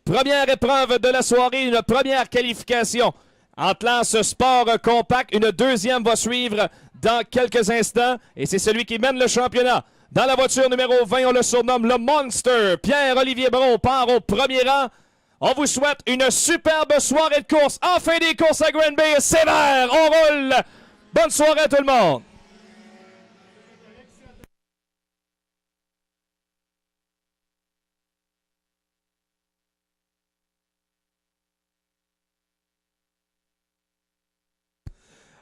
Première épreuve de la soirée, une première qualification en classe sport compact. Une deuxième va suivre dans quelques instants et c'est celui qui mène le championnat. Dans la voiture numéro 20, on le surnomme le Monster. Pierre-Olivier Brault part au premier rang. On vous souhaite une superbe soirée de course. En fin des courses à Green Bay, sévère, on roule. Bonne soirée à tout le monde.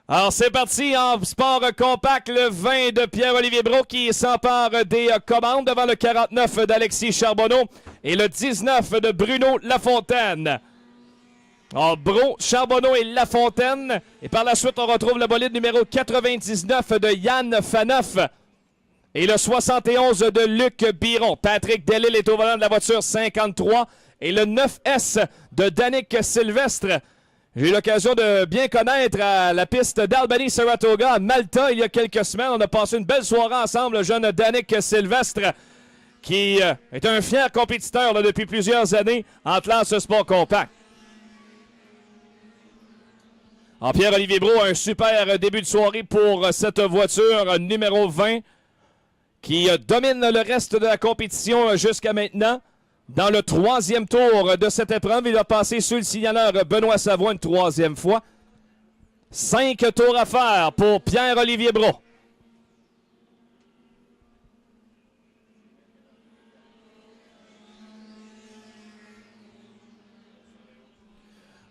Alors, c'est parti en sport compact, le 20 de Pierre-Olivier Brault qui s'empare des commandes devant le 49 d'Alexis Charbonneau et le 19 de Bruno Lafontaine. Alors, Brault, Charbonneau et Lafontaine. Et par la suite, on retrouve le bolide numéro 99 de Yann Faneuf et le 71 de Luc Biron. Patrick Delisle est au volant de la voiture 53 et le 9S de Danick Sylvestre. J'ai eu l'occasion de bien connaître à la piste d'Albany-Saratoga à Malta il y a quelques semaines. On a passé une belle soirée ensemble, le jeune Danick Sylvestre, qui est un fier compétiteur là, depuis plusieurs années en classe sport compact. En Pierre-Olivier Brault, un super début de soirée pour cette voiture numéro 20 qui domine le reste de la compétition jusqu'à maintenant. Dans le troisième tour de cette épreuve, il va passer sur le signaleur Benoît Savoie une troisième fois. 5 tours à faire pour Pierre-Olivier Brault.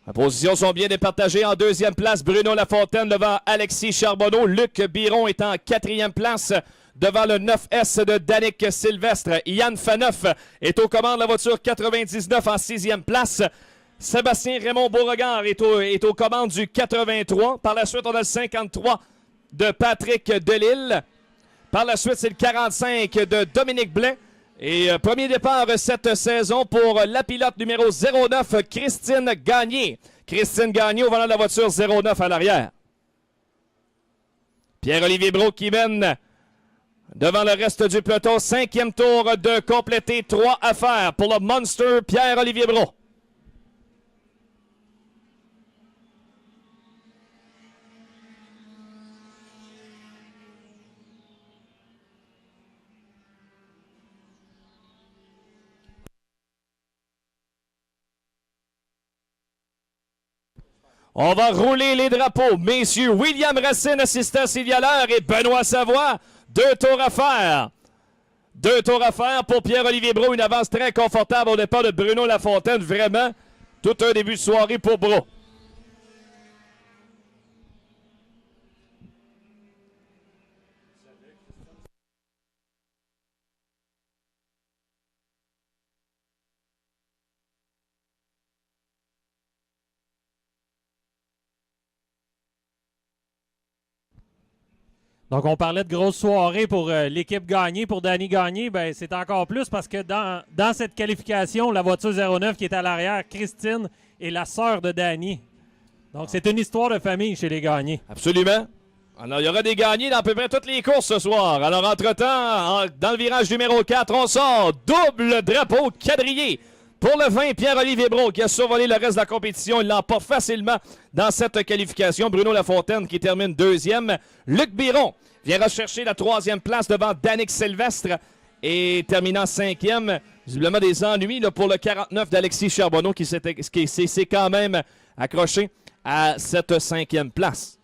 Les positions sont bien départagées. En deuxième place, Bruno Lafontaine devant Alexis Charbonneau. Luc Biron est en quatrième place devant le 9S de Danick Sylvestre. Yann Faneuf est aux commandes de la voiture 99 en sixième place. Sébastien Raymond Beauregard est aux commandes du 83. Par la suite, on a le 53 de Patrick Delisle. Par la suite, c'est le 45 de Dominique Blais. Et premier départ cette saison pour la pilote numéro 09, Christine Gagné. Christine Gagné au volant de la voiture 09 à l'arrière. Pierre-Olivier Brault qui mène devant le reste du peloton. Cinquième tour de compléter, 3 à faire pour le Monster Pierre-Olivier Brault. On va rouler les drapeaux. Messieurs, William Racine, assistant Sylvia Lair et Benoît Savoie. 2 tours à faire. 2 tours à faire pour Pierre-Olivier Brault. Une avance très confortable au départ de Bruno Lafontaine. Vraiment, tout un début de soirée pour Brault. Donc, on parlait de grosse soirée pour l'équipe gagnée, pour Danny Gagné. Ben, c'est encore plus parce que dans cette qualification, la voiture 09 qui est à l'arrière, Christine, est la sœur de Danny. Donc, c'est une histoire de famille chez les gagnés. Absolument. Alors, il y aura des gagnés dans à peu près toutes les courses ce soir. Alors, entre-temps, dans le virage numéro 4, on sort double drapeau quadrillé pour le 20, Pierre-Olivier Brault qui a survolé le reste de la compétition. Il l'emporte facilement dans cette qualification. Bruno Lafontaine qui termine deuxième. Luc Biron vient rechercher la troisième place devant Danick Sylvestre et terminant cinquième. Visiblement des ennuis là, pour le 49 d'Alexis Charbonneau qui s'est quand même accroché à cette cinquième place.